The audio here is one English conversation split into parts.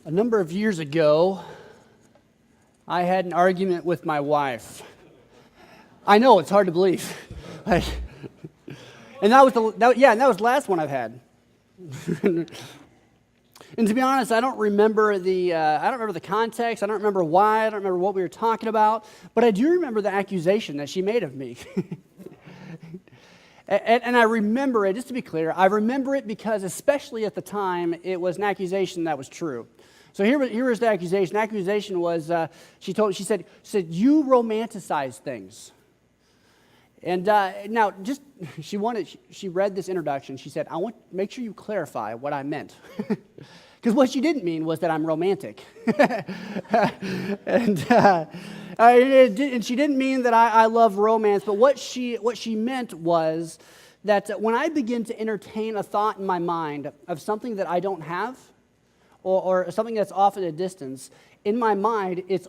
A number of years ago, I had an argument with my wife. I know, it's hard to believe. And that was the last one I've had. And to be honest, I don't remember the context. I don't remember why. I don't remember what we were talking about. But I do remember the accusation that she made of me. And I remember it, just to be clear, I remember it because, especially at the time, it was an accusation that was true. So here was the accusation. The accusation was, she said, you romanticize things. And now, she read this introduction. She said, I want to make sure you clarify what I meant. Because what she didn't mean was that I'm romantic. and she didn't mean that I love romance, but what she meant was that when I begin to entertain a thought in my mind of something that I don't have, or something that's off at a distance, in my mind, it's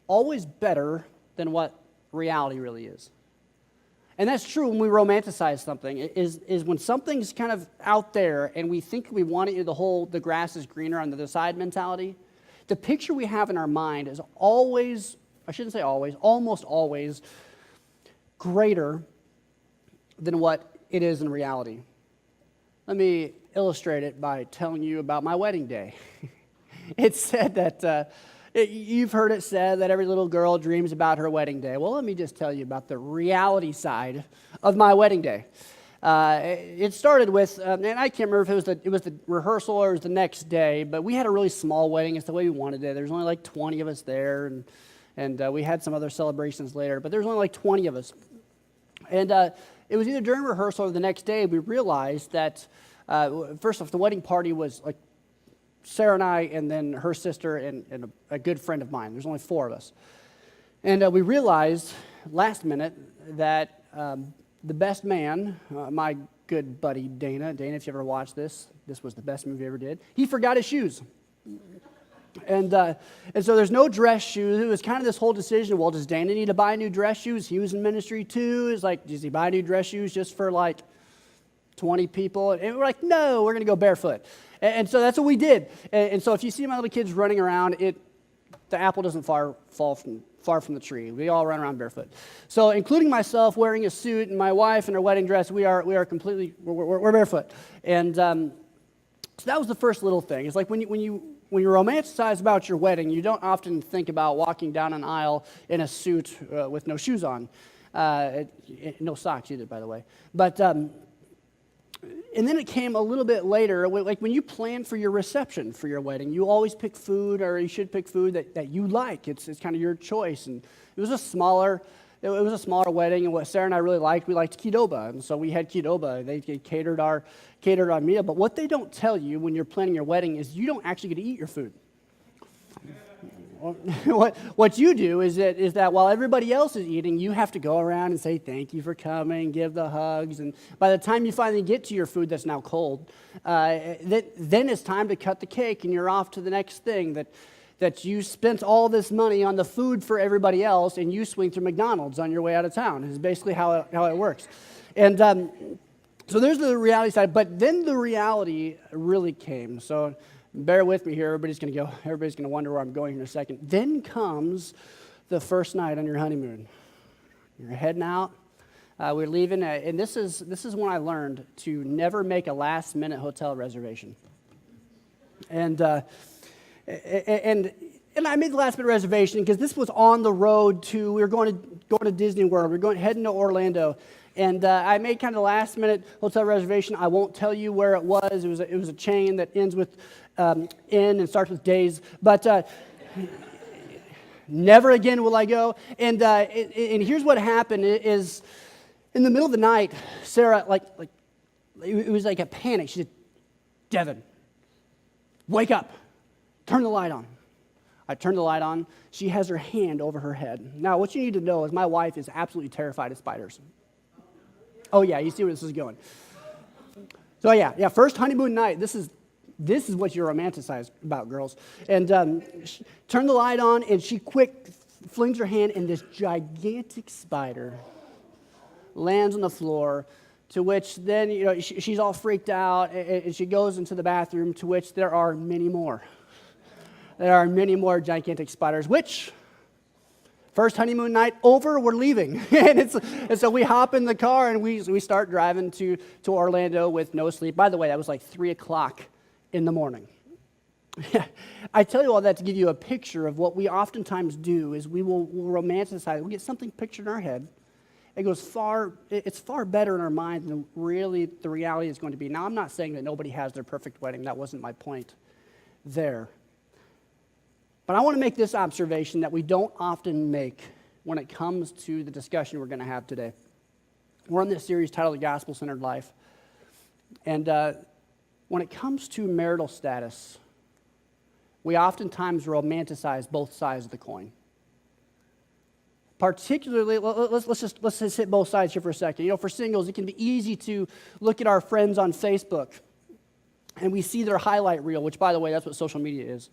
always better than what reality really is. And that's true when we romanticize something, is when something's kind of out there and we think we want it, the grass is greener on the other side mentality. The picture we have in our mind is always, I shouldn't say always, almost always greater than what it is in reality. Let me illustrate it by telling you about my wedding day. It's said that, you've heard it said that every little girl dreams about her wedding day. Well, let me just tell you about the reality side of my wedding day. It started with, and I can't remember if it was the rehearsal or it was the next day, but we had a really small wedding. It's the way we wanted it. There's only like 20 of us there, and we had some other celebrations later, but there was only like 20 of us. And it was either during rehearsal or the next day we realized that, first off, the wedding party was like Sarah and I, and then her sister, and a good friend of mine. There's only 4 of us. And we realized last minute that the best man, my good buddy Dana, if you ever watched this was the best movie I ever did, he forgot his shoes. And so there's no dress shoes. It was kind of this whole decision, well, does Dana need to buy new dress shoes? He was in ministry too. It's like, does he buy new dress shoes just for like 20 people? And we're like, no, we're going to go barefoot. And so that's what we did. And so if you see my little kids running around, the apple doesn't fall far from the tree. We all run around barefoot. So including myself wearing a suit and my wife in her wedding dress, we're completely barefoot. And so that was the first little thing. It's like when you romanticize about your wedding, you don't often think about walking down an aisle in a suit with no shoes on. No socks either, by the way. But and then it came a little bit later, like when you plan for your reception for your wedding, you always pick food, or you should pick food that you like. It's kind of your choice. And it was a smaller wedding, and what Sarah and I really liked, we liked Qdoba, and so we had Qdoba. They catered our meal. But what they don't tell you when you're planning your wedding is you don't actually get to eat your food. What you do is that while everybody else is eating, you have to go around and say thank you for coming, give the hugs, and by the time you finally get to your food that's now cold, then it's time to cut the cake and you're off to the next thing, that you spent all this money on the food for everybody else and you swing through McDonald's on your way out of town. Is basically how it works. And so there's the reality side, but then the reality really came. So bear with me here. Everybody's going to wonder where I'm going in a second. Then comes the first night on your honeymoon. You're heading out. We're leaving, and this is when I learned to never make a last-minute hotel reservation. And I made the last-minute reservation because this was on the road to. We were going to Disney World. We were heading to Orlando. And I made kind of the last-minute hotel reservation. I won't tell you where it was. It was a chain that ends with in and starts with days. But never again will I go. And here's what happened is in the middle of the night, Sarah, it was like a panic. She said, Devin, wake up. Turn the light on. I turned the light on. She has her hand over her head. Now, what you need to know is my wife is absolutely terrified of spiders. Oh, yeah, you see where this is going. So, yeah, first honeymoon night. This is what you romanticize about, girls. And she turned the light on, and she flings her hand, and this gigantic spider lands on the floor, to which then, she's all freaked out, and she goes into the bathroom, to which there are many more. there are many more gigantic spiders, which, first honeymoon night over, we're leaving. and so we hop in the car and we start driving to Orlando with no sleep. By the way, that was like 3 o'clock in the morning. I tell you all that to give you a picture of what we oftentimes do is we'll romanticize. We'll get something pictured in our head. It's far better in our mind than really the reality is going to be. Now, I'm not saying that nobody has their perfect wedding. That wasn't my point there. But I want to make this observation that we don't often make when it comes to the discussion we're going to have today. We're on this series titled The Gospel-Centered Life. And when it comes to marital status, we oftentimes romanticize both sides of the coin. Particularly, let's just hit both sides here for a second. You know, for singles, it can be easy to look at our friends on Facebook and we see their highlight reel, which, by the way, that's what social media is.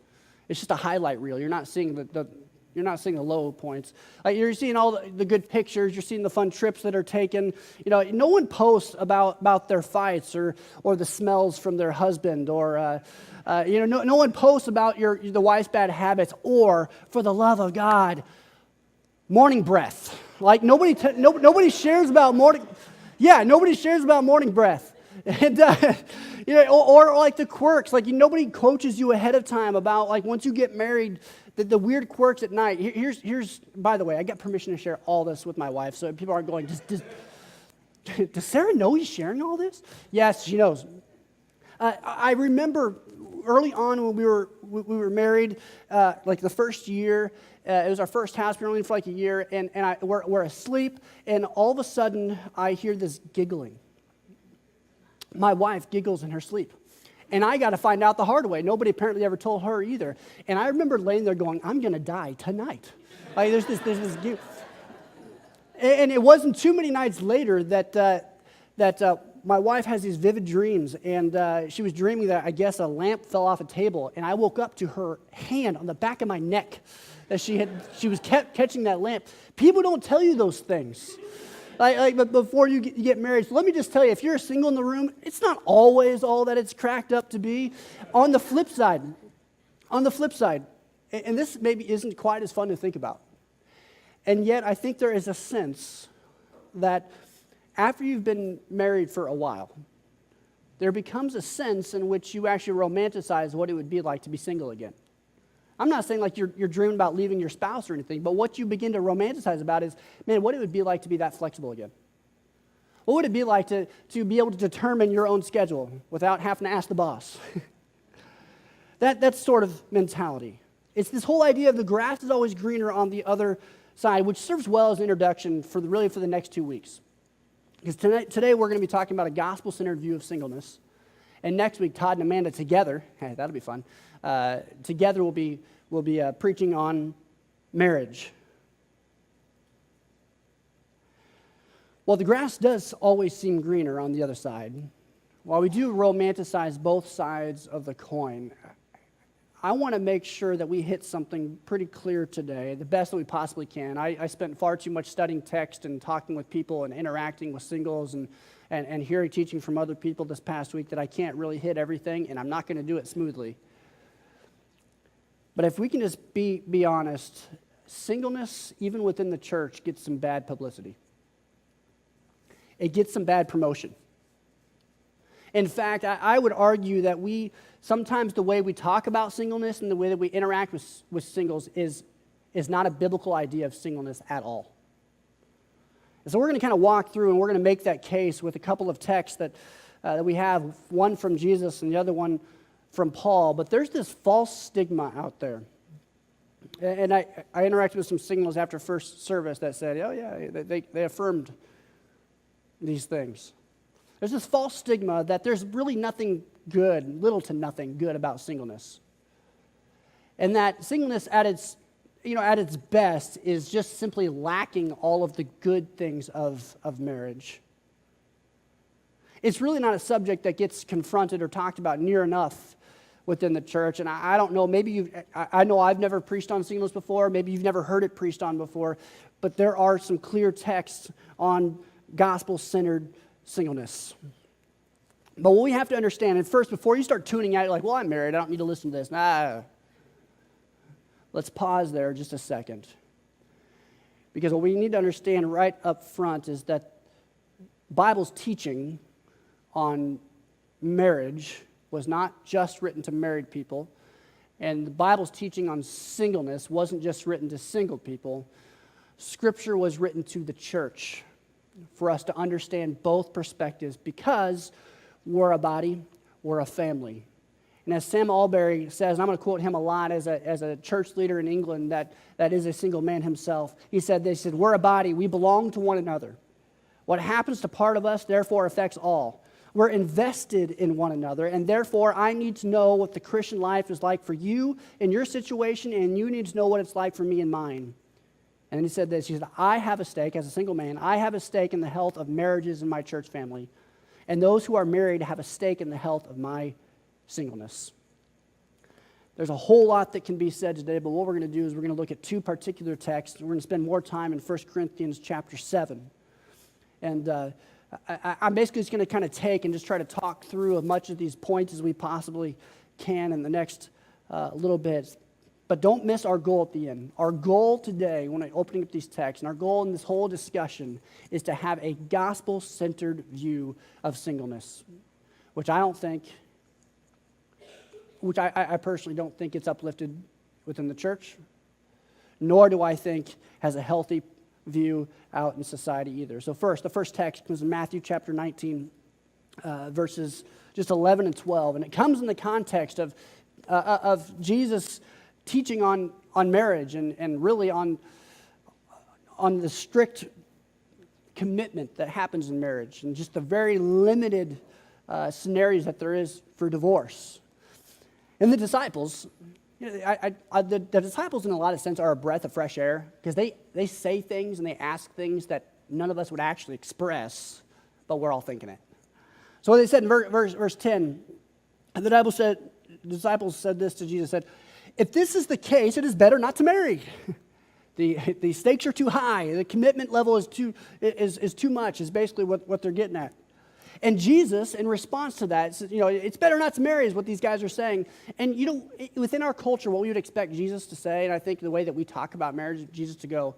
It's just a highlight reel. You're not seeing the low points. Like, you're seeing all the good pictures. You're seeing the fun trips that are taken. You know, no one posts about their fights or the smells from their husband or no one posts about the wife's bad habits or, for the love of God, morning breath. Like nobody shares about morning. Yeah, nobody shares about morning breath. And or like the quirks. Like, nobody coaches you ahead of time about, like, once you get married, the weird quirks at night. Here's by the way, I got permission to share all this with my wife, so people aren't going, does Sarah know he's sharing all this? Yes, she knows. I remember early on when we were married, like the first year. It was our first house. We were only for like a year, and we're asleep, and all of a sudden I hear this giggling. My wife giggles in her sleep, and I got to find out the hard way. Nobody apparently ever told her either. And I remember laying there going, "I'm going to die tonight." Like, there's this giggle. And it wasn't too many nights later that my wife has these vivid dreams, and she was dreaming that, I guess, a lamp fell off a table, and I woke up to her hand on the back of my neck that she was catching that lamp. People don't tell you those things. But before you get married. So let me just tell you, if you're single in the room, it's not always all that it's cracked up to be. On the flip side, and this maybe isn't quite as fun to think about, and yet I think there is a sense that after you've been married for a while, there becomes a sense in which you actually romanticize what it would be like to be single again. I'm not saying like you're dreaming about leaving your spouse or anything, but what you begin to romanticize about is, man, what it would be like to be that flexible again. What would it be like to be able to determine your own schedule without having to ask the boss? That sort of mentality. It's this whole idea of the grass is always greener on the other side, which serves well as an introduction for the next 2 weeks. Because today we're going to be talking about a gospel-centered view of singleness. And next week, Todd and Amanda together, hey, that'll be fun, together we'll be preaching on marriage. Well, the grass does always seem greener on the other side. While we do romanticize both sides of the coin, I want to make sure that we hit something pretty clear today, the best that we possibly can. I spent far too much studying text and talking with people and interacting with singles and hearing teaching from other people this past week that I can't really hit everything, and I'm not going to do it smoothly. But if we can just be honest, singleness, even within the church, gets some bad publicity. It gets some bad promotion. In fact, I would argue that sometimes the way we talk about singleness and the way that we interact with singles is not a biblical idea of singleness at all. And so we're going to kind of walk through and we're going to make that case with a couple of texts that we have, one from Jesus and the other one from Paul. But there's this false stigma out there. And I interacted with some singles after first service that said, oh yeah, they affirmed these things. There's this false stigma that there's really nothing good, little to nothing good about singleness. And that singleness at its best is just simply lacking all of the good things of marriage. It's really not a subject that gets confronted or talked about near enough within the church. And I don't know, I know I've never preached on singleness before, maybe you've never heard it preached on before, but there are some clear texts on gospel-centered singleness. But what we have to understand, and first, before you start tuning out, you're like, well, I'm married, I don't need to listen to this. Let's pause there just a second. Because what we need to understand right up front is that Bible's teaching on marriage was not just written to married people, and the Bible's teaching on singleness wasn't just written to single people. Scripture was written to the church for us to understand both perspectives because we're a body, we're a family. And as Sam Albury says, and I'm going to quote him a lot as a church leader in England that is a single man himself, he said, we're a body, we belong to one another. What happens to part of us, therefore, affects all. We're invested in one another, and therefore I need to know what the Christian life is like for you in your situation, and you need to know what it's like for me in mine. And then he said this, he said, I have a stake, as a single man, I have a stake in the health of marriages in my church family, and those who are married have a stake in the health of my singleness. There's a whole lot that can be said today, but what we're going to do is we're going to look at two particular texts. We're going to spend more time in 1 Corinthians chapter 7. And I'm basically just going to kind of take and just try to talk through as much of these points as we possibly can in the next little bit. But don't miss our goal at the end. Our goal today, when I'm opening up these texts, and our goal in this whole discussion is to have a gospel-centered view of singleness, which I personally don't think it's uplifted within the church, nor do I think has a healthy view out in society either. So first, the first text comes in Matthew chapter 19, verses just 11 and 12, and it comes in the context of Jesus teaching on marriage and really on the strict commitment that happens in marriage and just the very limited scenarios that there is for divorce. And the disciples, the disciples in a lot of sense are a breath of fresh air because they say things and they ask things that none of us would actually express, but we're all thinking it. So what they said in verse 10, the disciples said this to Jesus, said, if this is the case, it is better not to marry. The stakes are too high. The commitment level is too much, is basically what they're getting at. And Jesus, in response to that, says, it's better not to marry is what these guys are saying. And, within our culture, what we would expect Jesus to say, and I think the way that we talk about marriage, Jesus to go,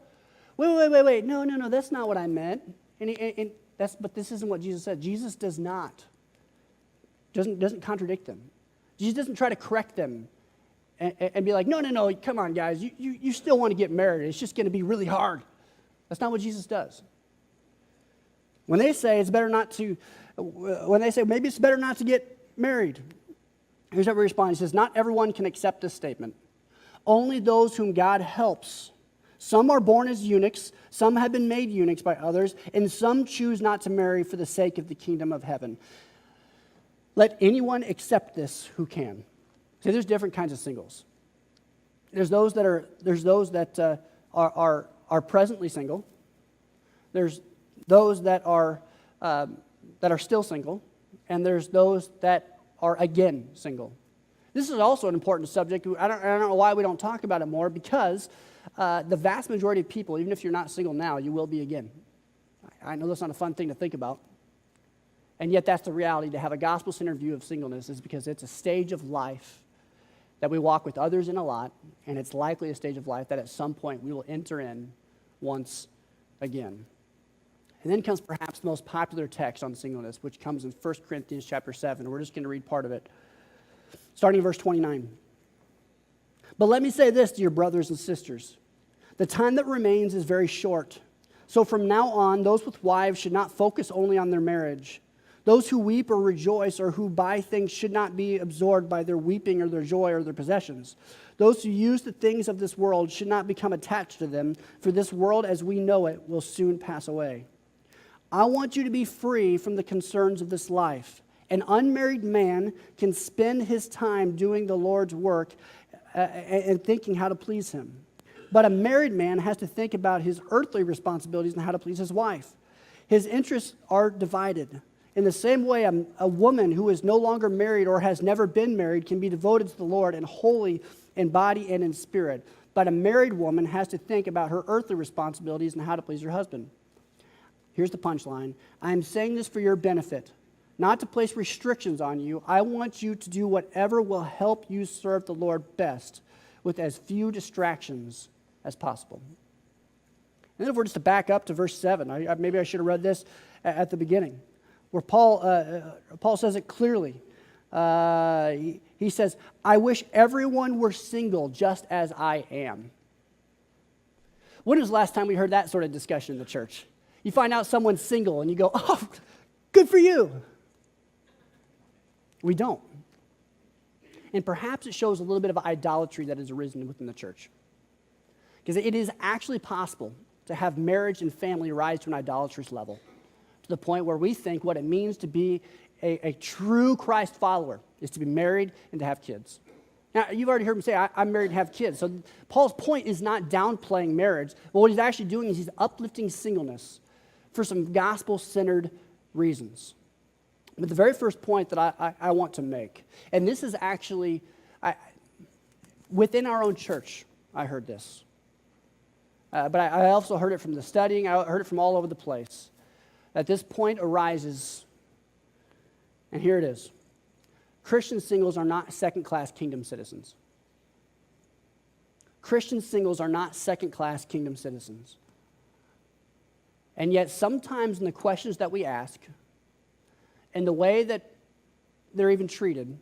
wait, no, that's not what I meant. But this isn't what Jesus said. Jesus doesn't contradict them. Jesus doesn't try to correct them and be like, no, come on, guys, you still want to get married. It's just going to be really hard. That's not what Jesus does. When they say maybe it's better not to get married, here's how we respond. He says, not everyone can accept this statement. Only those whom God helps. Some are born as eunuchs, some have been made eunuchs by others, and some choose not to marry for the sake of the kingdom of heaven. Let anyone accept this who can. See, there's different kinds of singles. There's those that are presently single. There's those that are still single, and there's those that are again single. This is also an important subject. I don't know why we don't talk about it more, because the vast majority of people, even if you're not single now, you will be again. I know that's not a fun thing to think about, and yet that's the reality. To have a gospel-centered view of singleness is because it's a stage of life that we walk with others in a lot, and it's likely a stage of life that at some point we will enter in once again. And then comes perhaps the most popular text on singleness, which comes in 1 Corinthians chapter 7. We're just going to read part of it, starting in verse 29. But let me say this, dear brothers and sisters. The time that remains is very short. So from now on, those with wives should not focus only on their marriage. Those who weep or rejoice or who buy things should not be absorbed by their weeping or their joy or their possessions. Those who use the things of this world should not become attached to them, for this world as we know it will soon pass away. I want you to be free from the concerns of this life. An unmarried man can spend his time doing the Lord's work and thinking how to please him. But a married man has to think about his earthly responsibilities and how to please his wife. His interests are divided. In the same way, a woman who is no longer married or has never been married can be devoted to the Lord and holy in body and in spirit. But a married woman has to think about her earthly responsibilities and how to please her husband. Here's the punchline. I am saying this for your benefit, not to place restrictions on you. I want you to do whatever will help you serve the Lord best with as few distractions as possible. And then if we're just to back up to verse 7, maybe I should have read this at the beginning, where Paul says it clearly. He says, I wish everyone were single just as I am. When was the last time we heard that sort of discussion in the church? You find out someone's single and you go, oh, good for you. We don't. And perhaps it shows a little bit of idolatry that has arisen within the church. Because it is actually possible to have marriage and family rise to an idolatrous level, to the point where we think what it means to be a true Christ follower is to be married and to have kids. Now, you've already heard me say, I'm married and have kids. So Paul's point is not downplaying marriage, but what he's actually doing is he's uplifting singleness for some gospel-centered reasons. But the very first point that I want to make, and this is actually, within our own church, I heard this. But I also heard it from the studying, I heard it from all over the place, that this point arises, and here it is. Christian singles are not second-class kingdom citizens. Christian singles are not second-class kingdom citizens. And yet sometimes in the questions that we ask, and the way that they're even treated,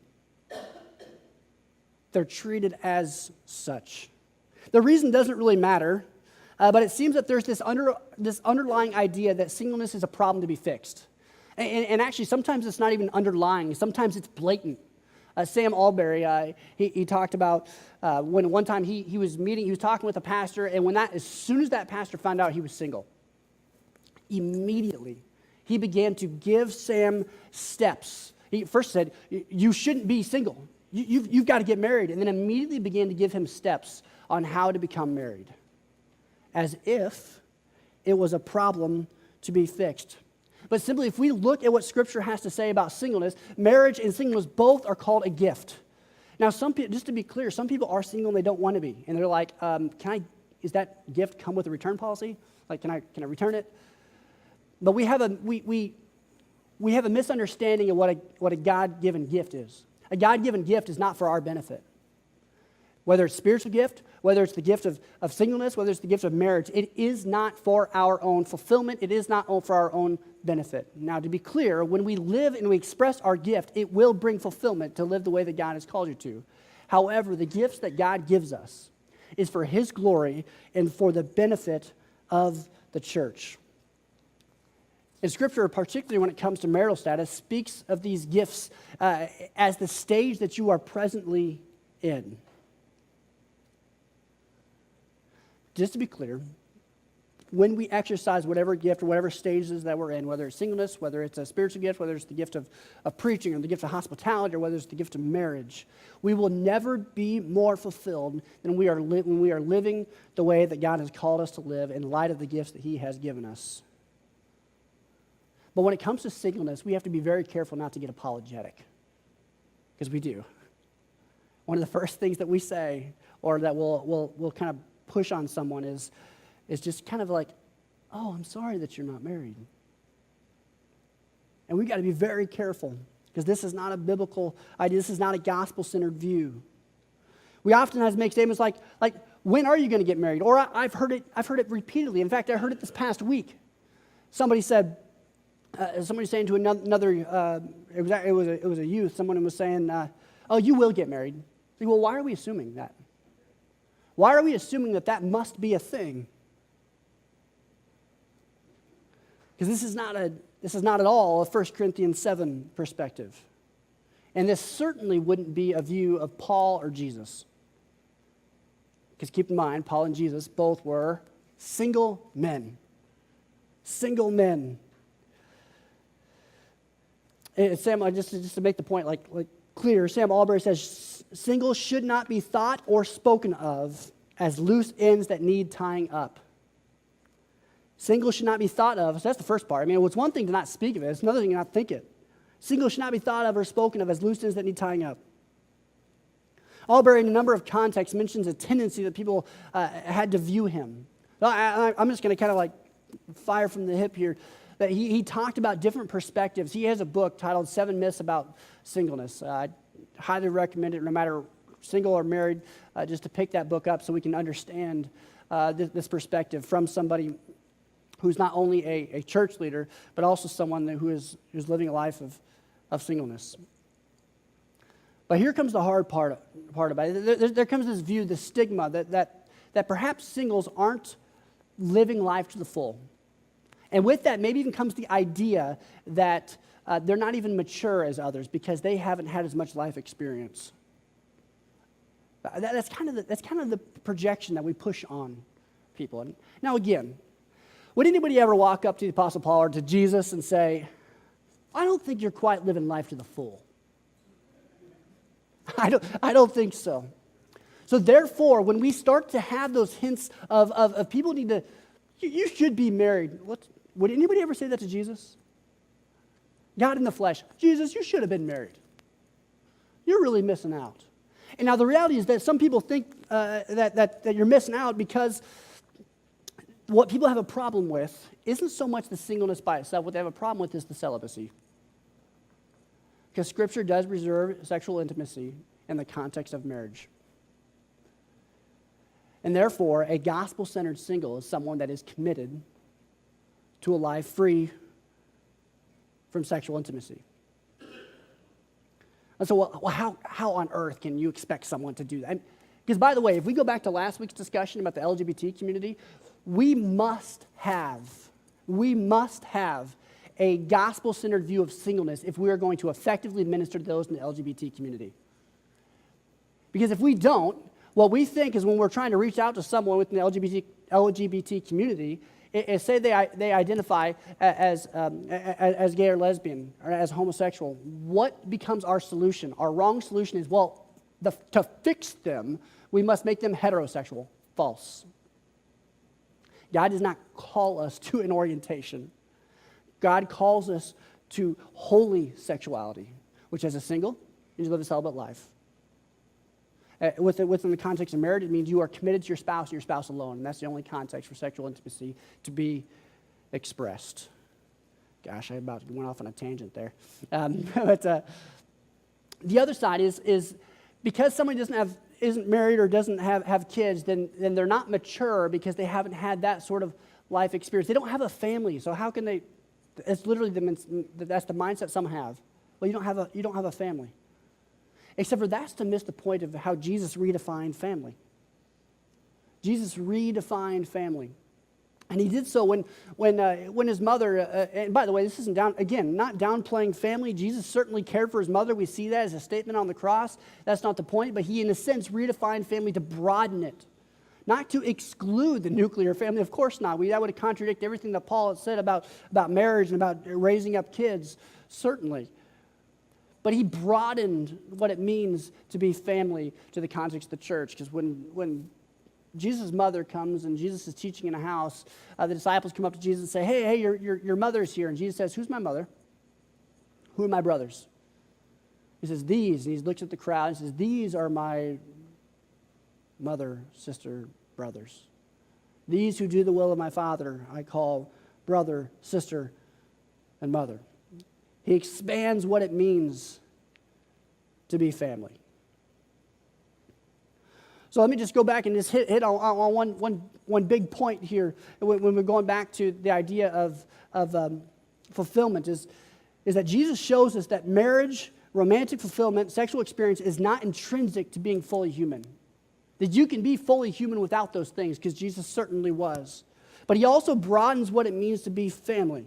they're treated as such. The reason doesn't really matter, but it seems that there's this underlying idea that singleness is a problem to be fixed. And actually, sometimes it's not even underlying. Sometimes it's blatant. Sam Alberry, he talked about when one time he was talking with a pastor, and as soon as that pastor found out he was single, immediately he began to give Sam steps. He first said, you shouldn't be single. You've got to get married. And then immediately began to give him steps on how to become married, as if it was a problem to be fixed. But simply, if we look at what Scripture has to say about singleness, marriage and singleness both are called a gift. Now, some people, just to be clear, some people are single and they don't want to be. And they're like, is that gift come with a return policy? Like, can I return it? But we have a misunderstanding of what a God-given gift is. A God-given gift is not for our benefit. Whether it's spiritual gift, whether it's the gift of singleness, whether it's the gift of marriage, it is not for our own fulfillment. It is not for our own benefit. Now, to be clear, when we live and we express our gift, it will bring fulfillment to live the way that God has called you to. However, the gifts that God gives us is for His glory and for the benefit of the church. And Scripture, particularly when it comes to marital status, speaks of these gifts as the stage that you are presently in. Just to be clear, when we exercise whatever gift or whatever stages that we're in, whether it's singleness, whether it's a spiritual gift, whether it's the gift of preaching or the gift of hospitality, or whether it's the gift of marriage, we will never be more fulfilled than when we are living the way that God has called us to live in light of the gifts that He has given us. But when it comes to singleness, we have to be very careful not to get apologetic, because we do. One of the first things that we say, or that we'll kind of push on someone is just kind of like, oh, I'm sorry that you're not married. And we've got to be very careful, because this is not a biblical idea. This is not a gospel-centered view. We often make statements like, when are you going to get married? Or I've heard it repeatedly. In fact, I heard it this past week. Somebody saying to another, it was a youth. Someone was saying, oh, you will get married. Like, well, why are we assuming that? Why are we assuming that must be a thing? Because this is not at all a 1 Corinthians 7 perspective. And this certainly wouldn't be a view of Paul or Jesus. Because keep in mind, Paul and Jesus both were single men. Single men. And Sam, just to make the point clear, Sam Alberry says, singles should not be thought or spoken of as loose ends that need tying up. Singles should not be thought of, so that's the first part. I mean, it's one thing to not speak of it, it's another thing to not think it. Singles should not be thought of or spoken of as loose ends that need tying up. Alberry, in a number of contexts, mentions a tendency that people had to view him. I'm just going to kind of fire from the hip here. That he talked about different perspectives. He has a book titled 7 Myths About Singleness. I highly recommend it, no matter single or married, just to pick that book up so we can understand this perspective from somebody who's not only a church leader, but also someone who's living a life of singleness. But here comes the hard part about it. There comes this view, the stigma, that perhaps singles aren't living life to the full. And with that, maybe even comes the idea that they're not even mature as others because they haven't had as much life experience. That's kind of the projection that we push on people. And now again, would anybody ever walk up to the Apostle Paul or to Jesus and say, I don't think you're quite living life to the full? I don't think so. So therefore, when we start to have those hints of people need to, you should be married. Would anybody ever say that to Jesus? God in the flesh, Jesus, you should have been married. You're really missing out. And now the reality is that some people think that you're missing out because what people have a problem with isn't so much the singleness by itself. What they have a problem with is the celibacy. Because Scripture does reserve sexual intimacy in the context of marriage. And therefore, a gospel-centered single is someone that is committed to a life free from sexual intimacy. And so, how on earth can you expect someone to do that? Because, by the way, if we go back to last week's discussion about the LGBT community, we must have a gospel-centered view of singleness if we are going to effectively minister to those in the LGBT community. Because if we don't, what we think is when we're trying to reach out to someone within the LGBT community, is say they identify as gay or lesbian or as homosexual, what becomes our solution? Our wrong solution is, to fix them, we must make them heterosexual. False. God does not call us to an orientation. God calls us to holy sexuality, which as a single means you live a celibate life. Within the context of marriage, it means you are committed to your spouse and your spouse alone, and that's the only context for sexual intimacy to be expressed. Gosh, I about went off on a tangent there. But the other side is because somebody isn't married or doesn't have kids, then they're not mature because they haven't had that sort of life experience. They don't have a family, so how can they? It's literally that's the mindset some have. Well, you don't have a family. Except for that's to miss the point of how Jesus redefined family. Jesus redefined family. And he did so when his mother, and by the way, this isn't not downplaying family. Jesus certainly cared for his mother. We see that as a statement on the cross. That's not the point, but he, in a sense, redefined family to broaden it. Not to exclude the nuclear family, of course not. That would contradict everything that Paul had said about marriage and about raising up kids, certainly. But he broadened what it means to be family to the context of the church. Because when Jesus' mother comes and Jesus is teaching in a house, the disciples come up to Jesus and say, hey, your mother's here. And Jesus says, who's my mother? Who are my brothers? He says, these. And he looks at the crowd and says, these are my mother, sister, brothers. These who do the will of my Father, I call brother, sister, and mother. He expands what it means to be family. So let me just go back and just hit on one big point here when we're going back to the idea of fulfillment is that Jesus shows us that marriage, romantic fulfillment, sexual experience is not intrinsic to being fully human. That you can be fully human without those things because Jesus certainly was. But he also broadens what it means to be family.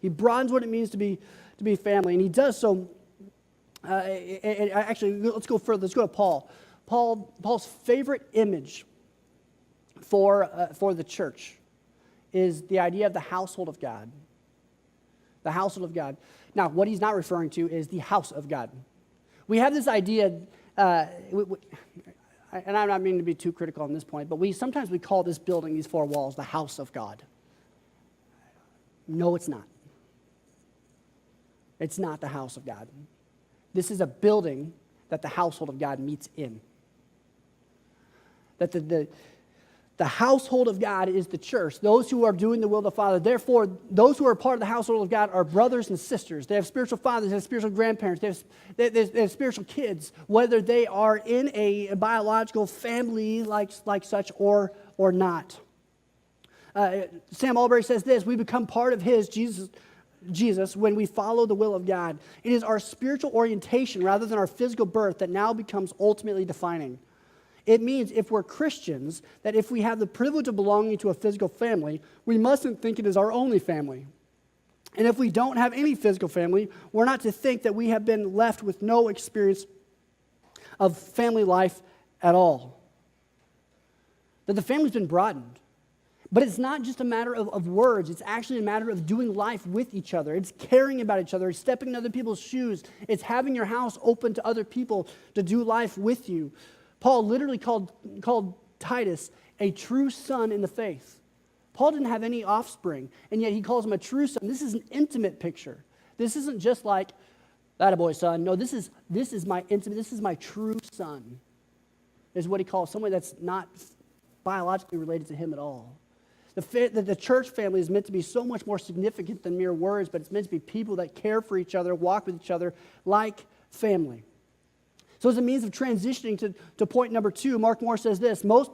He broadens what it means to be family, and he does so. Actually, let's go further. Let's go to Paul. Paul's favorite image for the church is the idea of the household of God. The household of God. Now, what he's not referring to is the house of God. We have this idea, and I'm not meaning to be too critical on this point, but sometimes we call this building, these four walls, the house of God. No, it's not. It's not the house of God. This is a building that the household of God meets in. That the The household of God is the church, those who are doing the will of the Father. Therefore, those who are part of the household of God are brothers and sisters. They have spiritual fathers, they have spiritual grandparents, they have spiritual kids, whether they are in a biological family like such or not. Sam Albury says this: we become part of his, Jesus, when we follow the will of God. It is our spiritual orientation rather than our physical birth that now becomes ultimately defining. It means if we're Christians, that if we have the privilege of belonging to a physical family, we mustn't think it is our only family. And if we don't have any physical family, we're not to think that we have been left with no experience of family life at all. That the family's been broadened. But it's not just a matter of words. It's actually a matter of doing life with each other. It's caring about each other. It's stepping in other people's shoes. It's having your house open to other people to do life with you. Paul literally called Titus a true son in the faith. Paul didn't have any offspring, and yet he calls him a true son. This is an intimate picture. This isn't just like, that a boy son. No, this is my intimate, this is my true son, is what he calls someone that's not biologically related to him at all. The church family is meant to be so much more significant than mere words, but it's meant to be people that care for each other, walk with each other like family. So as a means of transitioning to point number 2, Mark Moore says this: most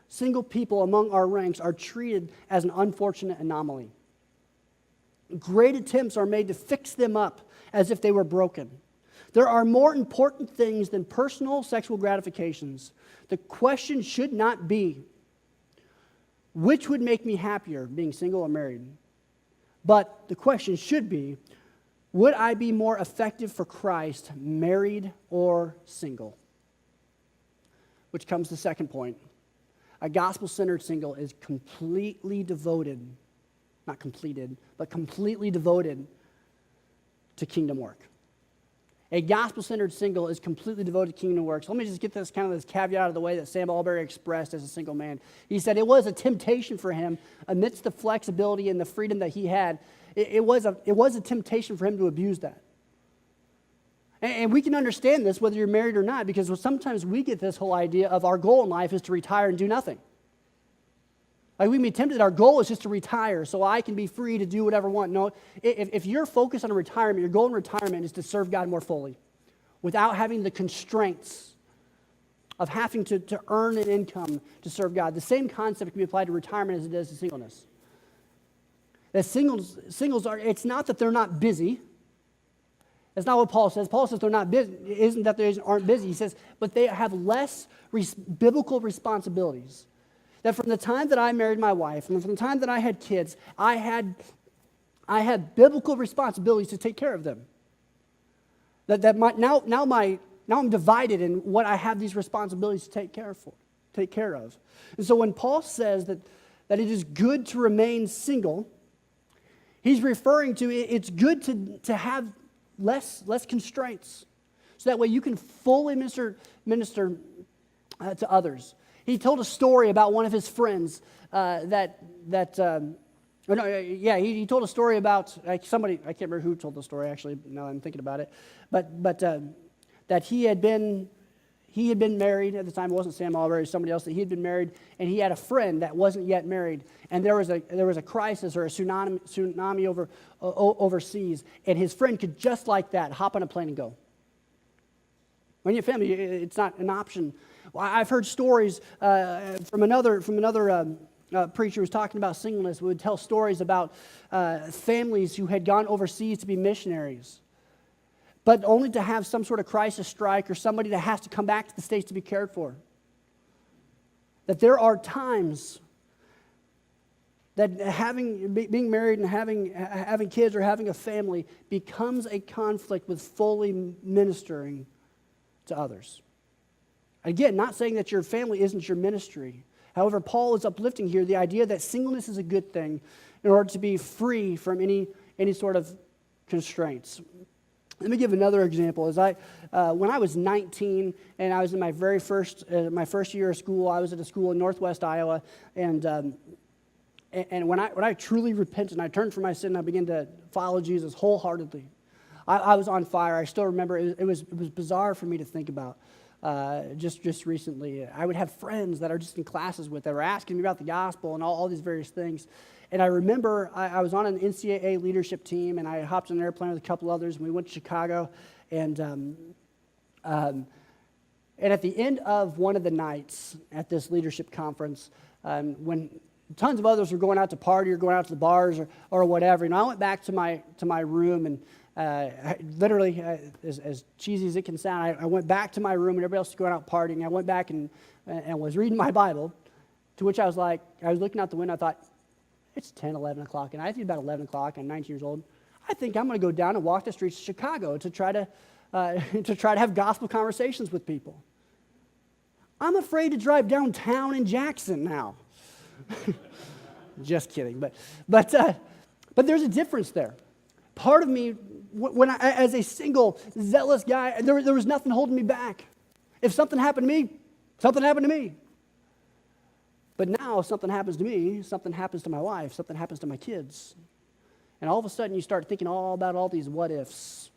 single people among our ranks are treated as an unfortunate anomaly. Great attempts are made to fix them up as if they were broken. There are more important things than personal sexual gratifications. The question should not be, which would make me happier, being single or married? But the question should be, would I be more effective for Christ, married or single? Which comes to the second point. A gospel-centered single is completely devoted, not completed, but completely devoted to kingdom work. A gospel-centered single is completely devoted to kingdom work. So let me just get this caveat out of the way that Sam Albury expressed as a single man. He said it was a temptation for him, amidst the flexibility and the freedom that he had, it was a temptation for him to abuse that. And we can understand this whether you're married or not, because sometimes we get this whole idea of our goal in life is to retire and do nothing. Like we can be tempted, our goal is just to retire so I can be free to do whatever I want. No, if you're focused on retirement, your goal in retirement is to serve God more fully without having the constraints of having to earn an income to serve God. The same concept can be applied to retirement as it does to singleness. That singles are, it's not that they're not busy. That's not what Paul says. Paul says they're not busy. It isn't that they aren't busy. He says, but they have less biblical responsibilities. That from the time that I married my wife, and from the time that I had kids, I had biblical responsibilities to take care of them. Now I'm divided in what I have these responsibilities to take care of. And so when Paul says that it is good to remain single, he's referring to it's good to have less constraints, so that way you can fully minister to others. He told a story about one of his friends he told a story about somebody. I can't remember who told the story actually. Now that I'm thinking about it, but that he had been married at the time. It wasn't Sam Albury, it was somebody else. That he had been married, and he had a friend that wasn't yet married, and there was a crisis or a tsunami overseas, and his friend could just like that hop on a plane and go. When you're family, it's not an option. Well, I've heard stories from another preacher who was talking about singleness. We would tell stories about families who had gone overseas to be missionaries, but only to have some sort of crisis strike or somebody that has to come back to the States to be cared for. That there are times that being married and having kids or having a family becomes a conflict with fully ministering to others. Again, not saying that your family isn't your ministry. However, Paul is uplifting here the idea that singleness is a good thing in order to be free from any sort of constraints. Let me give another example. When I was 19 and I was in my first year of school, I was at a school in Northwest Iowa, and when I truly repented and I turned from my sin, I began to follow Jesus wholeheartedly. I was on fire. I still remember it was bizarre for me to think about. just recently. I would have friends that are just in classes with that were asking me about the gospel and all these various things. And I remember I was on an NCAA leadership team, and I hopped on an airplane with a couple others, and we went to Chicago. And at the end of one of the nights at this leadership conference, when tons of others were going out to party or going out to the bars or whatever, I went back to my room, and literally, as cheesy as it can sound, I went back to my room, and everybody else was going out partying. I went back and was reading my Bible, to which I was looking out the window. I thought, it's 10, 11 o'clock, and I think about 11 o'clock. I'm 19 years old. I think I'm going to go down and walk the streets of Chicago to try to have gospel conversations with people. I'm afraid to drive downtown in Jackson now. Just kidding, but there's a difference there. Part of me, when as a single, zealous guy, there was nothing holding me back. If something happened to me, something happened to me. But now, if something happens to me, something happens to my wife, something happens to my kids. And all of a sudden, you start thinking all about all these what-ifs.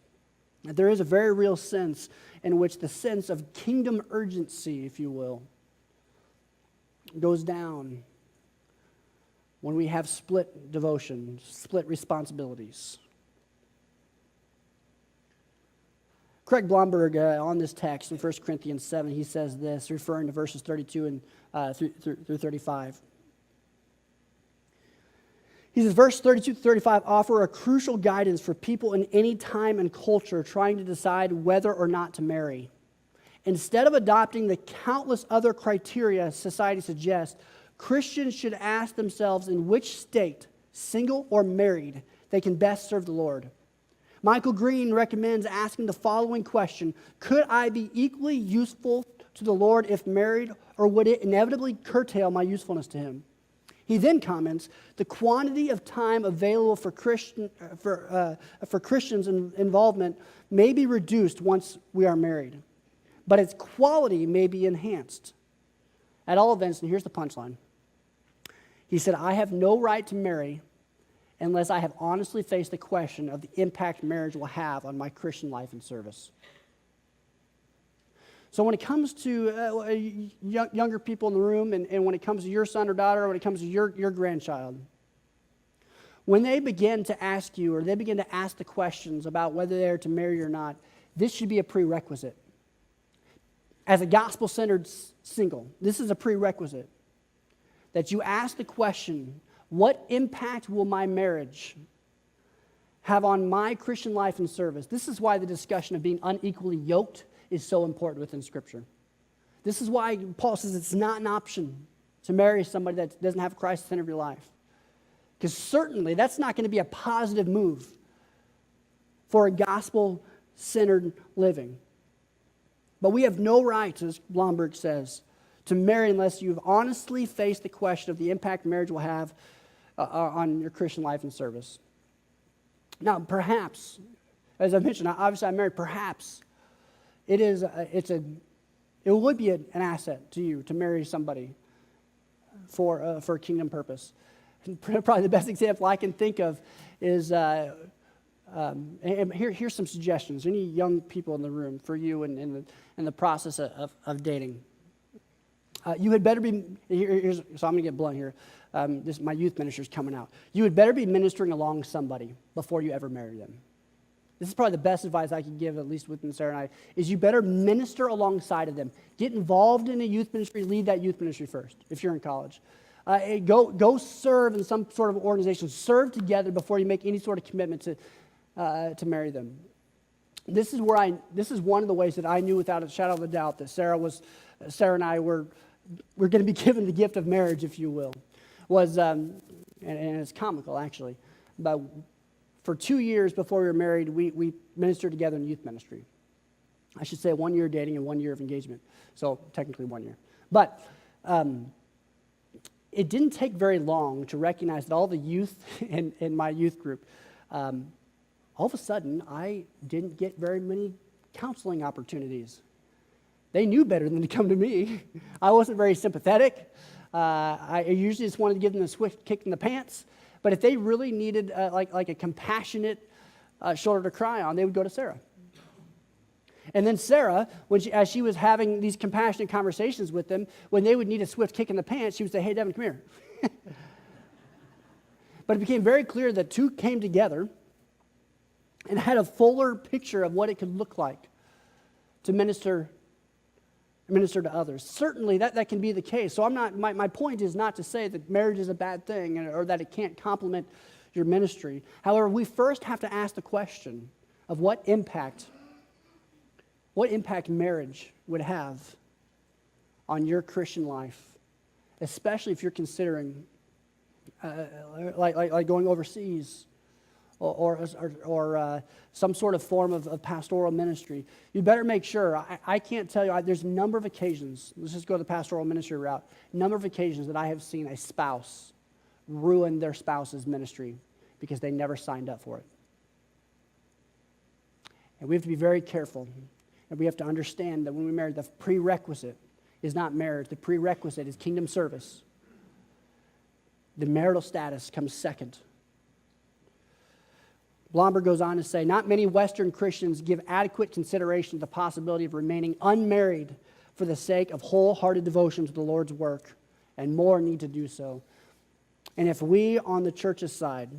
And there is a very real sense in which the sense of kingdom urgency, if you will, goes down when we have split devotion, split responsibilities. Craig Blomberg, on this text in 1 Corinthians 7, he says this, referring to verses 32 and through 35. He says, verse 32 to 35 offer a crucial guidance for people in any time and culture trying to decide whether or not to marry. Instead of adopting the countless other criteria society suggests, Christians should ask themselves in which state, single or married, they can best serve the Lord. Michael Green recommends asking the following question: could I be equally useful to the Lord if married, or would it inevitably curtail my usefulness to Him? He then comments, the quantity of time available for Christians' involvement may be reduced once we are married, but its quality may be enhanced. At all events, and here's the punchline, he said, I have no right to marry unless I have honestly faced the question of the impact marriage will have on my Christian life and service. So when it comes to younger people in the room, and when it comes to your son or daughter, or when it comes to your grandchild, when they begin to ask you, or they begin to ask the questions about whether they're to marry or not, this should be a prerequisite. As a gospel-centered single, this is a prerequisite. That you ask the question, what impact will my marriage have on my Christian life and service? This is why the discussion of being unequally yoked is so important within Scripture. This is why Paul says it's not an option to marry somebody that doesn't have Christ at the center of your life. Because certainly that's not going to be a positive move for a gospel-centered living. But we have no right, as Blomberg says, to marry unless you've honestly faced the question of the impact marriage will have on your Christian life and service. Now, perhaps, as I mentioned, obviously I'm married, perhaps it would be an asset to you to marry somebody for a kingdom purpose. Probably the best example I can think of is, and here's some suggestions. Any young people in the room for you in the process of dating. You had better be, so I'm going to get blunt here. My youth ministry is coming out. You had better be ministering along somebody before you ever marry them. This is probably the best advice I can give, at least within Sarah and I, is you better minister alongside of them. Get involved in a youth ministry, lead that youth ministry first, if you're in college. Go serve in some sort of organization. Serve together before you make any sort of commitment to marry them. This is one of the ways that I knew without a shadow of a doubt that Sarah and I were going to be given the gift of marriage, if you will. And it's comical, actually. But for 2 years before we were married, we ministered together in youth ministry. I should say 1 year dating and 1 year of engagement. So technically 1 year. But it didn't take very long to recognize that all the youth in my youth group, all of a sudden, I didn't get very many counseling opportunities. They knew better than to come to me. I wasn't very sympathetic. I usually just wanted to give them a swift kick in the pants. But if they really needed like a compassionate shoulder to cry on, they would go to Sarah. And then Sarah, as she was having these compassionate conversations with them, when they would need a swift kick in the pants, she would say, hey, Devin, come here. But it became very clear that two came together and had a fuller picture of what it could look like to minister to others. Certainly that can be the case. So my point is not to say that marriage is a bad thing or that it can't complement your ministry. However, we first have to ask the question of what impact marriage would have on your Christian life, especially if you're considering like going overseas or some sort of form of pastoral ministry. You better make sure. I can't tell you, there's a number of occasions, let's just go the pastoral ministry route, number of occasions that I have seen a spouse ruin their spouse's ministry because they never signed up for it. And we have to be very careful, and we have to understand that when we marry, the prerequisite is not marriage. The prerequisite is kingdom service. The marital status comes second. Blomberg goes on to say, not many Western Christians give adequate consideration to the possibility of remaining unmarried for the sake of wholehearted devotion to the Lord's work, and more need to do so. And if we, on the church's side,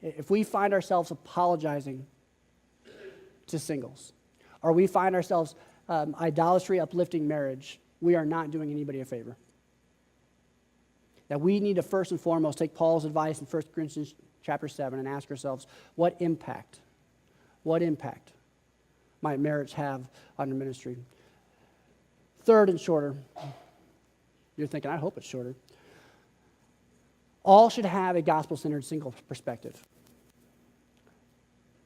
if we find ourselves apologizing to singles, or we find ourselves idolatry uplifting marriage, we are not doing anybody a favor. That we need to first and foremost take Paul's advice in 1 Corinthians chapter 7 and ask ourselves, what impact might marriage have on your ministry? Third and shorter, you're thinking, I hope it's shorter. All should have a gospel-centered single perspective.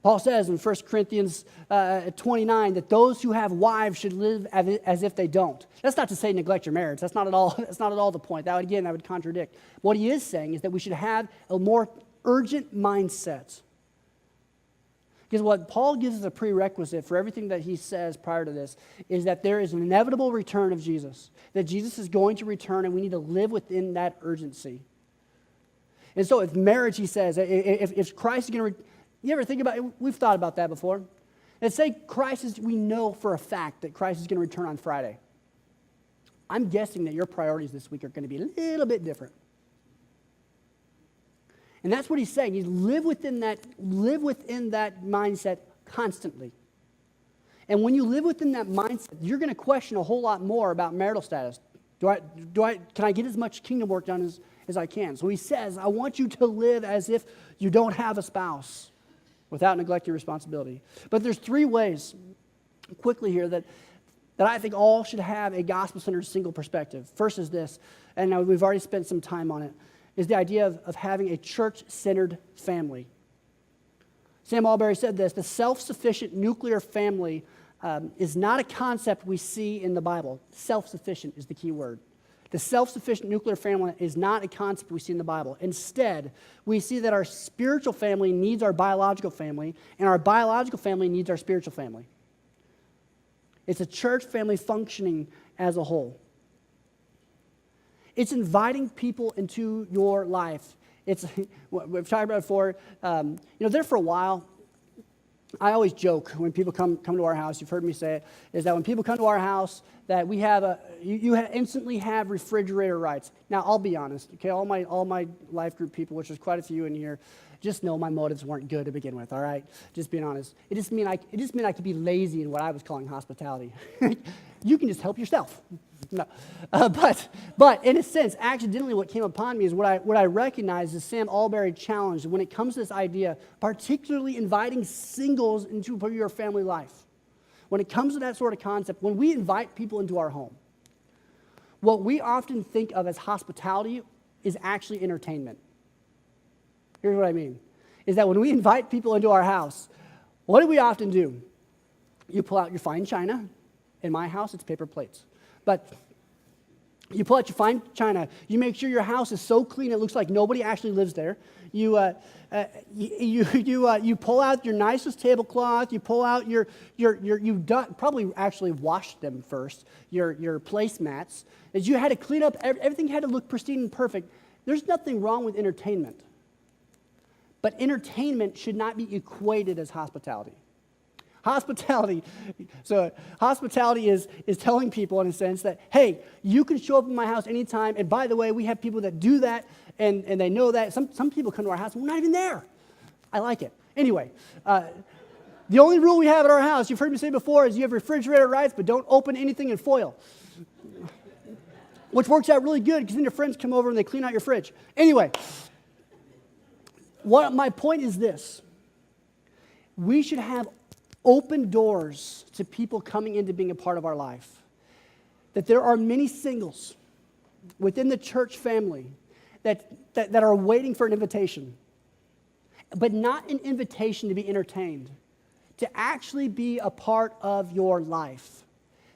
Paul says in 1 Corinthians 29 that those who have wives should live as if they don't. That's not to say neglect your marriage. That's not at all the point. That would contradict. What he is saying is that we should have a more urgent mindset. Because what Paul gives as a prerequisite for everything that he says prior to this is that there is an inevitable return of Jesus. That Jesus is going to return, and we need to live within that urgency. And so if marriage, he says, if Christ is going to you ever think about it? We've thought about that before. Let's say we know for a fact that Christ is going to return on Friday. I'm guessing that your priorities this week are going to be a little bit different. And that's what he's saying. You live within that mindset constantly. And when you live within that mindset, you're going to question a whole lot more about marital status. Can I get as much kingdom work done as I can? So he says, I want you to live as if you don't have a spouse, without neglecting responsibility. But there's three ways, quickly here, that I think all should have a gospel-centered single perspective. First is this, and we've already spent some time on it, is the idea of having a church-centered family. Sam Allberry said this, the self-sufficient nuclear family is not a concept we see in the Bible. Self-sufficient is the key word. The self-sufficient nuclear family is not a concept we see in the Bible. Instead, we see that our spiritual family needs our biological family, and our biological family needs our spiritual family. It's a church family functioning as a whole. It's inviting people into your life. We've talked about it before. There for a while, I always joke when people come to our house, you've heard me say it, is that when people come to our house, that we have you instantly have refrigerator rights. Now, I'll be honest, okay, all my life group people, which there's quite a few in here, just know my motives weren't good to begin with, all right? Just being honest. It just meant I could be lazy in what I was calling hospitality. You can just help yourself. No. But in a sense, accidentally what came upon me is what I recognize is Sam Allberry challenged when it comes to this idea, particularly inviting singles into your family life. When it comes to that sort of concept, when we invite people into our home, what we often think of as hospitality is actually entertainment. Here's what I mean, is that when we invite people into our house, what do we often do? You pull out your fine china. In my house, it's paper plates. But you pull out your fine china. You make sure your house is so clean it looks like nobody actually lives there. You pull out your nicest tablecloth. You pull out probably actually washed them first. Your placemats. As you had to clean up, everything had to look pristine and perfect. There's nothing wrong with entertainment, but entertainment should not be equated as hospitality. Hospitality. So hospitality is telling people in a sense that, hey, you can show up in my house anytime. And by the way, we have people that do that, and they know that. Some people come to our house and we're not even there. I like it. Anyway, the only rule we have at our house, you've heard me say before, is you have refrigerator rights, but don't open anything in foil. Which works out really good because then your friends come over and they clean out your fridge. Anyway, my point is this. We should have open doors to people coming into being a part of our life. That there are many singles within the church family that are waiting for an invitation, but not an invitation to be entertained, to actually be a part of your life.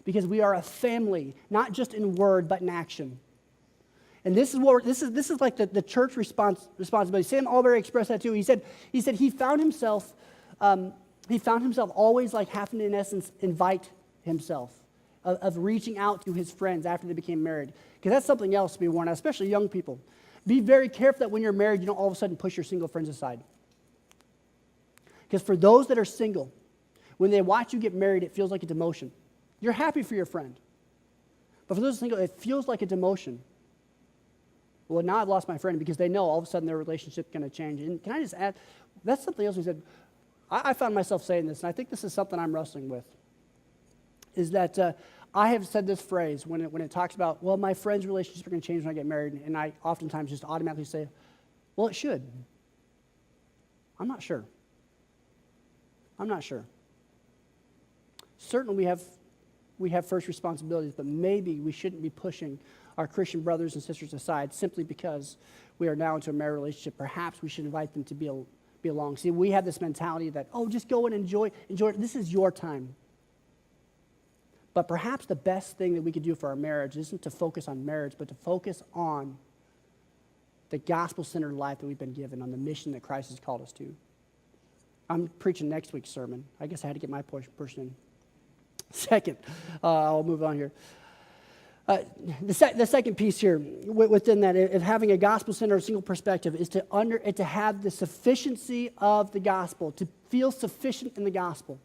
Because we are a family, not just in word, but in action. And this is like the church responsibility. Sam Albury expressed that too. He said he found himself always like having to, in essence, invite himself, of reaching out to his friends after they became married. Because that's something else to be warned, especially young people. Be very careful that when you're married, you don't all of a sudden push your single friends aside. Because for those that are single, when they watch you get married, it feels like a demotion. You're happy for your friend. But for those single, it feels like a demotion. Well, now I've lost my friend, because they know all of a sudden their relationship's going to change. And can I just add, that's something else we said. I found myself saying this, and I think this is something I'm wrestling with, is that I have said this phrase when it talks about, well, my friend's relationship are going to change when I get married, and I oftentimes just automatically say, well, it should. I'm not sure. Certainly we have first responsibilities, but maybe we shouldn't be pushing our Christian brothers and sisters aside simply because we are now into a married relationship. Perhaps we should invite them to be along. See, we have this mentality that, oh, just go and enjoy it. This is your time. But perhaps the best thing that we could do for our marriage isn't to focus on marriage, but to focus on the gospel-centered life that we've been given, on the mission that Christ has called us to. I'm preaching next week's sermon. I guess I had to get my portion in. Second, I'll move on here. The second piece here within that, of having a gospel-centered single perspective, is to have the sufficiency of the gospel, to feel sufficient in the gospel.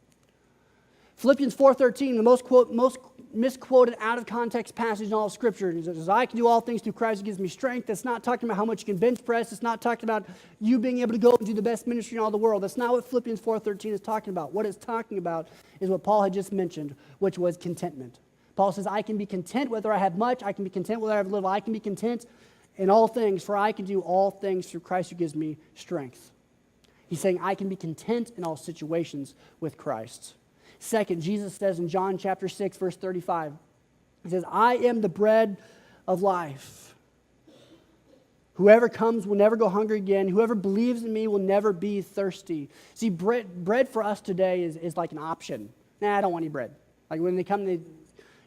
Philippians 4:13, the most misquoted out of context passage in all of Scripture. It says, I can do all things through Christ who gives me strength. That's not talking about how much you can bench press. It's not talking about you being able to go and do the best ministry in all the world. That's not what Philippians 4:13 is talking about. What it's talking about is what Paul had just mentioned, which was contentment. Paul says, I can be content whether I have much. I can be content whether I have little. I can be content in all things, for I can do all things through Christ who gives me strength. He's saying, I can be content in all situations with Christ. Second, Jesus says in John chapter 6, verse 35, he says, I am the bread of life. Whoever comes will never go hungry again. Whoever believes in me will never be thirsty. See, bread for us today is like an option. Nah, I don't want any bread. Like when they come,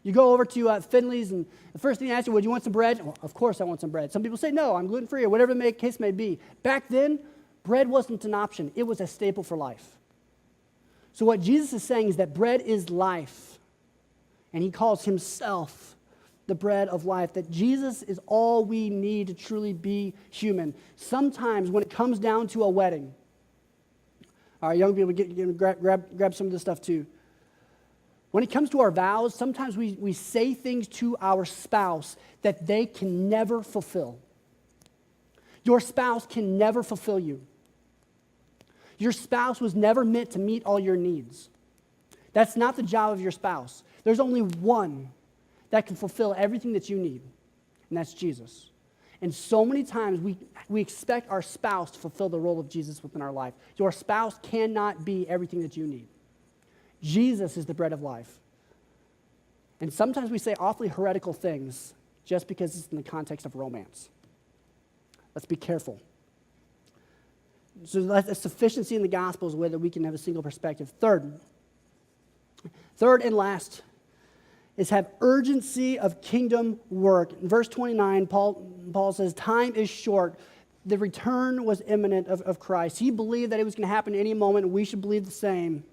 you go over to Finley's, and the first thing they ask you, would you want some bread? Well, of course I want some bread. Some people say, no, I'm gluten-free, or whatever the case may be. Back then, bread wasn't an option. It was a staple for life. So what Jesus is saying is that bread is life, and he calls himself the bread of life, that Jesus is all we need to truly be human. Sometimes when it comes down to a wedding, all right, young people, grab some of this stuff too. When it comes to our vows, sometimes we say things to our spouse that they can never fulfill. Your spouse can never fulfill you. Your spouse was never meant to meet all your needs. That's not the job of your spouse. There's only one that can fulfill everything that you need, and that's Jesus. And so many times we expect our spouse to fulfill the role of Jesus within our life. Your spouse cannot be everything that you need. Jesus is the bread of life. And sometimes we say awfully heretical things just because it's in the context of romance. Let's be careful. So that's a sufficiency in the gospel is a way that we can have a single perspective. Third and last is have urgency of kingdom work. In verse 29, Paul says, time is short. The return was imminent of Christ. He believed that it was going to happen any moment, and we should believe the same.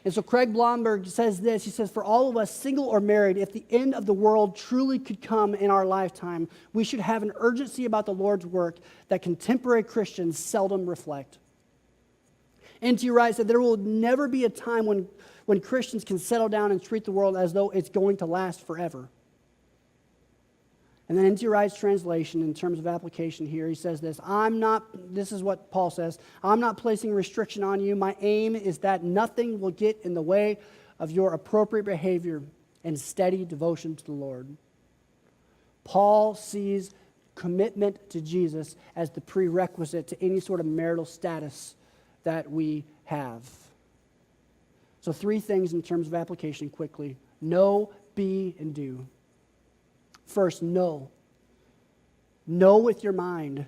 And so Craig Blomberg says this. He says, for all of us, single or married, if the end of the world truly could come in our lifetime, we should have an urgency about the Lord's work that contemporary Christians seldom reflect. N.T. Wright said, there will never be a time when Christians can settle down and treat the world as though it's going to last forever. And then N.T. Wright's translation, in terms of application here, he says this, this is what Paul says, I'm not placing restriction on you. My aim is that nothing will get in the way of your appropriate behavior and steady devotion to the Lord. Paul sees commitment to Jesus as the prerequisite to any sort of marital status that we have. So 3 things in terms of application quickly. Know, be, and do. First, know. Know with your mind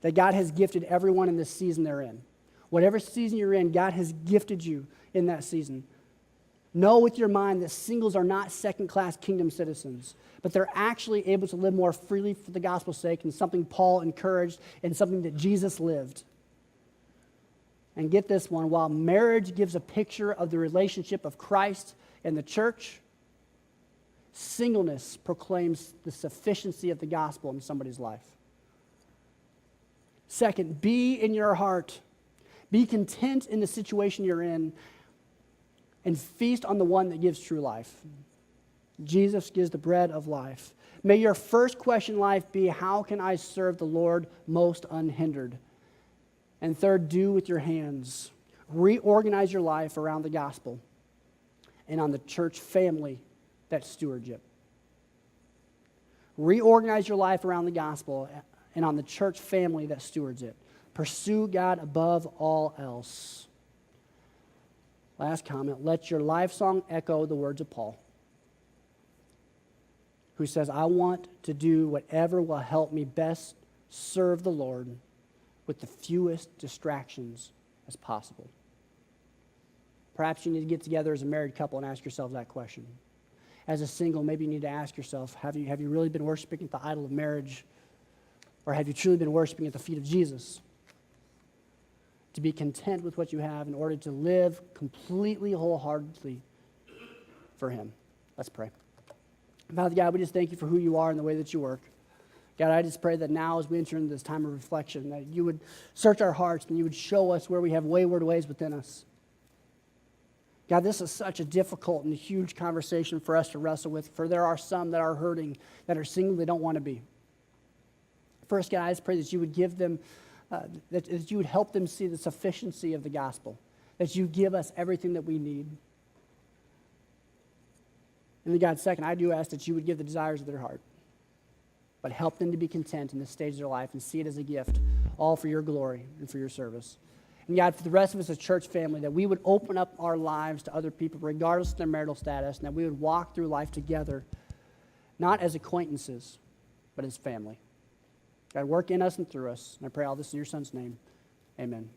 that God has gifted everyone in the season they're in. Whatever season you're in, God has gifted you in that season. Know with your mind that singles are not second-class kingdom citizens, but they're actually able to live more freely for the gospel's sake, and something Paul encouraged and something that Jesus lived. And get this one, while marriage gives a picture of the relationship of Christ and the church, singleness proclaims the sufficiency of the gospel in somebody's life. Second, be in your heart. Be content in the situation you're in and feast on the one that gives true life. Jesus gives the bread of life. May your first question in life be, how can I serve the Lord most unhindered? And third, do with your hands. Reorganize your life around the gospel and on the church family that stewards it. Reorganize your life around the gospel and on the church family that stewards it. Pursue God above all else. Last comment, let your life song echo the words of Paul, who says, I want to do whatever will help me best serve the Lord with the fewest distractions as possible. Perhaps you need to get together as a married couple and ask yourself that question. As a single, maybe you need to ask yourself, have you really been worshiping at the idol of marriage? Or have you truly been worshiping at the feet of Jesus? To be content with what you have in order to live completely, wholeheartedly for Him. Let's pray. Father God, we just thank you for who you are and the way that you work. God, I just pray that now as we enter into this time of reflection, that you would search our hearts and you would show us where we have wayward ways within us. God, this is such a difficult and huge conversation for us to wrestle with, for there are some that are hurting, that are single, they don't want to be. First, God, I just pray that you would give them, that you would help them see the sufficiency of the gospel, that you give us everything that we need. And then, God, second, I do ask that you would give the desires of their heart, but help them to be content in this stage of their life and see it as a gift, all for your glory and for your service. And God, for the rest of us as a church family, that we would open up our lives to other people, regardless of their marital status, and that we would walk through life together, not as acquaintances, but as family. God, work in us and through us. And I pray all this in your Son's name. Amen.